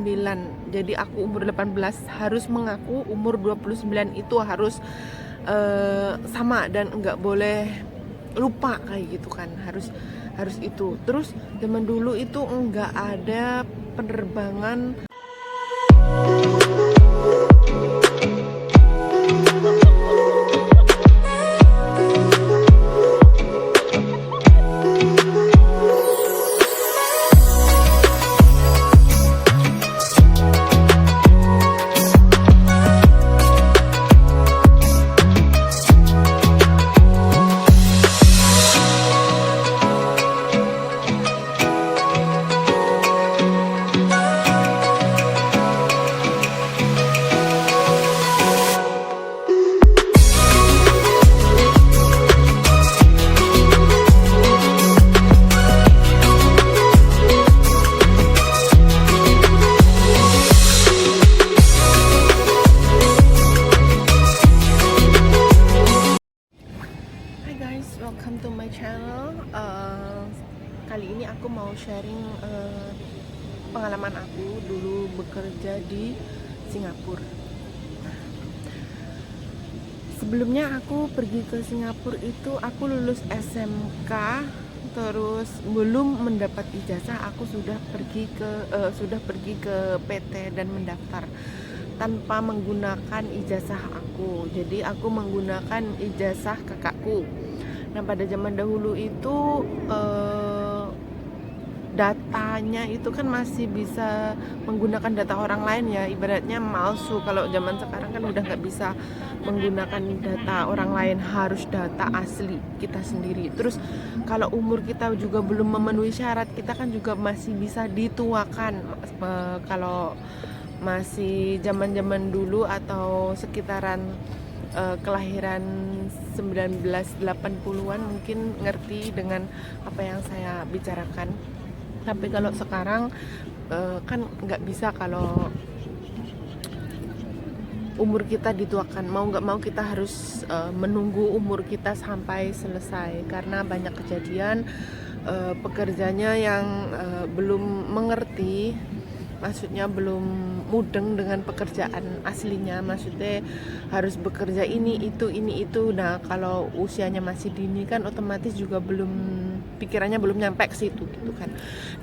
9. Jadi aku umur 18 harus mengaku umur 29 itu harus sama dan nggak boleh lupa kayak gitu kan, harus itu. Terus zaman dulu itu nggak ada penerbangan. Hi guys, welcome to my channel. Kali ini aku mau sharing pengalaman aku dulu bekerja di Singapura. Sebelumnya aku pergi ke Singapura itu aku lulus SMK, terus belum mendapat ijazah aku sudah pergi ke PT dan mendaftar tanpa menggunakan ijazah aku. Jadi aku menggunakan ijazah kakakku. Nah, pada zaman dahulu itu datanya itu kan masih bisa menggunakan data orang lain ya, ibaratnya palsu. Kalau zaman sekarang kan udah nggak bisa menggunakan data orang lain, harus data asli kita sendiri. Terus kalau umur kita juga belum memenuhi syarat, kita kan juga masih bisa dituakan. Kalau masih zaman-zaman dulu atau sekitaran kelahiran 1980-an mungkin ngerti dengan apa yang saya bicarakan. Tapi kalau sekarang kan nggak bisa kalau umur kita dituakan. Mau nggak mau kita harus menunggu umur kita sampai selesai, karena banyak kejadian pekerjanya yang belum mengerti, maksudnya belum mudeng dengan pekerjaan aslinya, maksudnya harus bekerja ini itu. Nah, kalau usianya masih dini kan otomatis juga pikirannya belum nyampe ke situ gitu kan.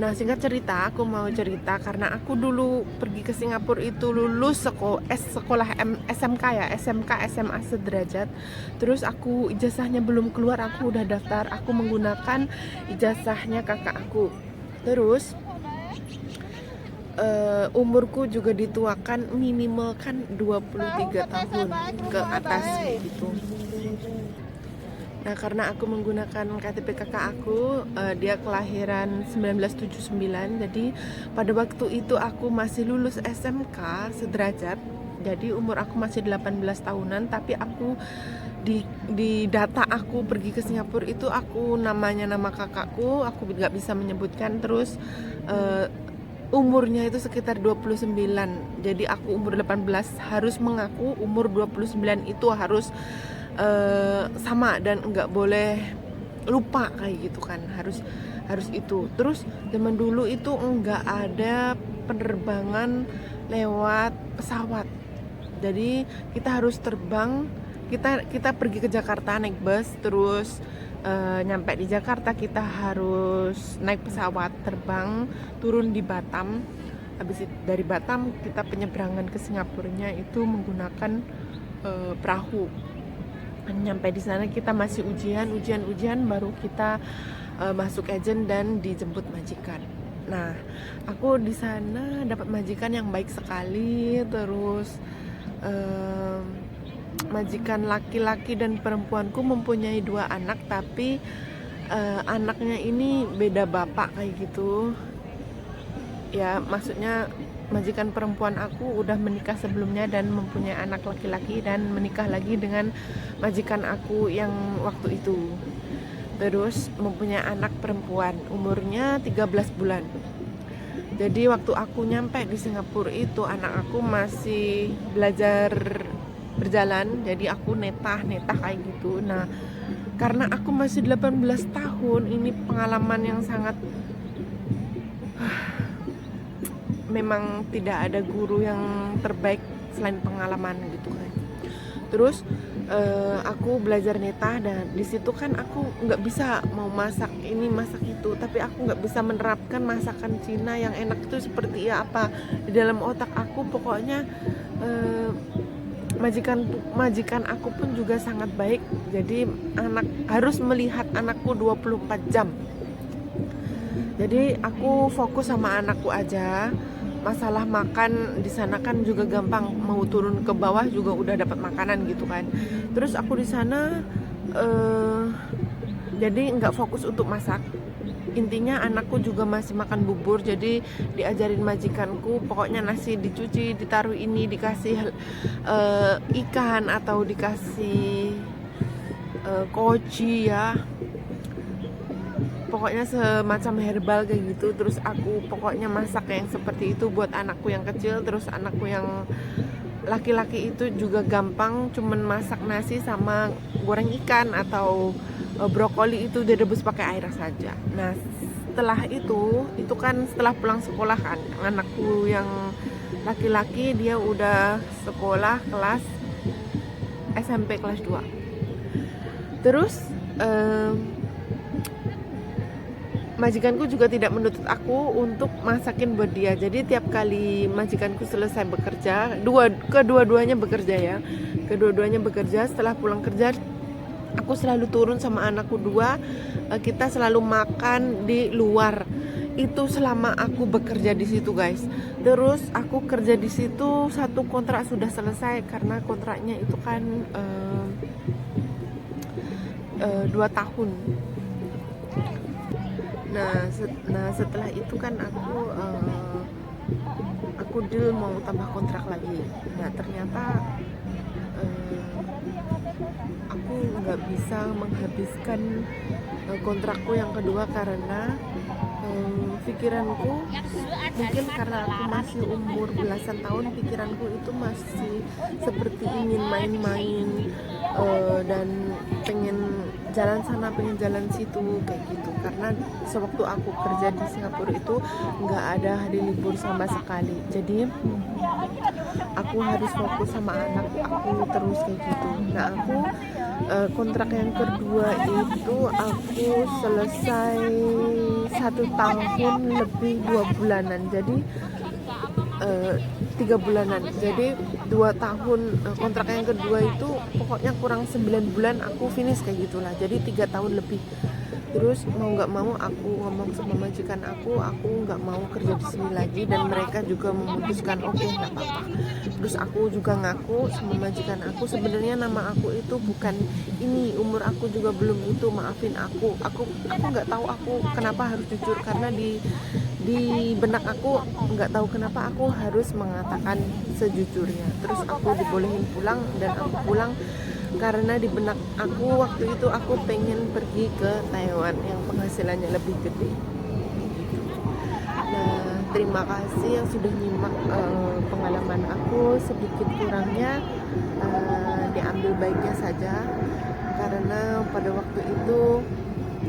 Nah, singkat cerita, aku mau cerita karena aku dulu pergi ke Singapura itu lulus sekolah SMK ya, SMK SMA sederajat. Terus aku ijazahnya belum keluar, aku udah daftar, aku menggunakan ijazahnya kakak aku. Terus umurku juga dituakan minimal kan 23 tahun ke atas gitu. Nah, karena aku menggunakan KTP kakak aku, dia kelahiran 1979, jadi pada waktu itu aku masih lulus SMK sederajat. Jadi umur aku masih 18 tahunan, tapi aku di data aku pergi ke Singapura itu aku namanya nama kakakku, aku nggak bisa menyebutkan. Terus umurnya itu sekitar 29. Jadi aku umur 18 harus mengaku umur 29 itu harus sama dan nggak boleh lupa kayak gitu kan, harus itu. Terus zaman dulu itu nggak ada penerbangan lewat pesawat. Jadi kita harus terbang, kita pergi ke Jakarta naik bus, terus nyampe di Jakarta kita harus naik pesawat terbang turun di Batam. Habis itu dari Batam kita penyeberangan ke Singapurnya itu menggunakan perahu. Nyampe di sana kita masih ujian baru kita masuk agent dan dijemput majikan. Nah, aku di sana dapat majikan yang baik sekali. Terus majikan laki-laki dan perempuanku mempunyai 2 anak, tapi anaknya ini beda bapak kayak gitu ya, maksudnya majikan perempuan aku udah menikah sebelumnya dan mempunyai anak laki-laki dan menikah lagi dengan majikan aku yang waktu itu. Terus mempunyai anak perempuan umurnya 13 bulan. Jadi waktu aku nyampe di Singapura itu anak aku masih belajar berjalan, jadi aku netah kayak gitu. Nah, karena aku masih 18 tahun, ini pengalaman yang sangat memang tidak ada guru yang terbaik selain pengalaman gitu kan. Terus aku belajar neta, dan di situ kan aku nggak bisa mau masak ini masak itu, tapi aku nggak bisa menerapkan masakan Cina yang enak itu seperti apa di dalam otak aku. Pokoknya majikan aku pun juga sangat baik, jadi anak harus melihat anakku 24 jam. Jadi aku fokus sama anakku aja. Masalah makan di sana kan juga gampang, mau turun ke bawah juga udah dapat makanan gitu kan. Terus aku di sana jadi nggak fokus untuk masak. Intinya anakku juga masih makan bubur, jadi diajarin majikanku pokoknya nasi dicuci, ditaruh ini, dikasih ikan atau dikasih koji ya, pokoknya semacam herbal kayak gitu. Terus aku pokoknya masak yang seperti itu buat anakku yang kecil. Terus anakku yang laki-laki itu juga gampang, cuman masak nasi sama goreng ikan atau brokoli itu direbus pakai air saja. Nah setelah itu kan setelah pulang sekolah kan, anakku yang laki-laki dia udah sekolah kelas SMP kelas 2. Terus majikanku juga tidak menuntut aku untuk masakin buat dia. Jadi tiap kali majikanku selesai bekerja, kedua-duanya bekerja, setelah pulang kerja aku selalu turun sama anakku 2, kita selalu makan di luar. Itu selama aku bekerja di situ guys. Terus aku kerja di situ, satu kontrak sudah selesai karena kontraknya itu kan 2 tahun. Nah setelah itu kan aku deal mau tambah kontrak lagi. Nah ternyata aku nggak bisa menghabiskan kontrakku yang kedua karena pikiranku, mungkin karena aku masih umur belasan tahun, pikiranku itu masih seperti ingin main-main dan pengen jalan sana, pengen jalan situ kayak gitu. Karena sewaktu aku kerja di Singapura itu nggak ada hari libur sama sekali, jadi aku harus fokus sama anakku aku terus kayak gitu. Nah aku kontrak yang kedua itu aku selesai 1 tahun lebih 2 bulanan, jadi 3 bulanan. Jadi 2 tahun kontrak yang kedua itu pokoknya kurang 9 bulan aku finish kayak gitulah. Jadi 3 tahun lebih. Terus mau nggak mau aku ngomong sama majikan aku nggak mau kerja di sini lagi, dan mereka juga memutuskan oke, nggak apa-apa. Terus aku juga ngaku sama majikan aku, sebenarnya nama aku itu bukan ini, umur aku juga belum itu, maafin aku nggak tahu aku kenapa harus jujur, karena di benak aku nggak tahu kenapa aku harus mengatakan sejujurnya. Terus aku dibolehin pulang, dan aku pulang karena di benak aku waktu itu aku pengen pergi ke Taiwan yang penghasilannya lebih gede. Nah terima kasih yang sudah nyimak pengalaman aku, sedikit kurangnya diambil baiknya saja, karena pada waktu itu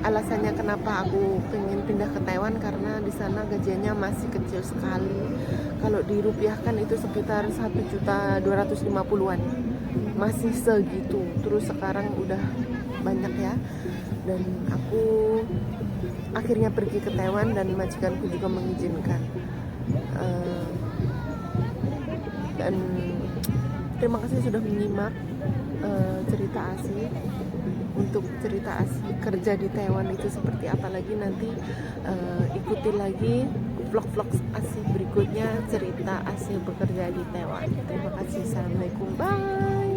alasannya kenapa aku pengen pindah ke Taiwan karena di sana gajinya masih kecil sekali. Kalau dirupiahkan itu sekitar 1.250.000-an, masih segitu. Terus sekarang udah banyak ya. Dan aku akhirnya pergi ke Taiwan, dan majikanku juga mengizinkan. Dan terima kasih sudah menyimak cerita asik. Untuk cerita asik kerja di Taiwan itu seperti apa lagi, nanti ikuti lagi vlog-vlog asik berikutnya, cerita asik bekerja di Taiwan. Terima kasih, assalamualaikum, bye.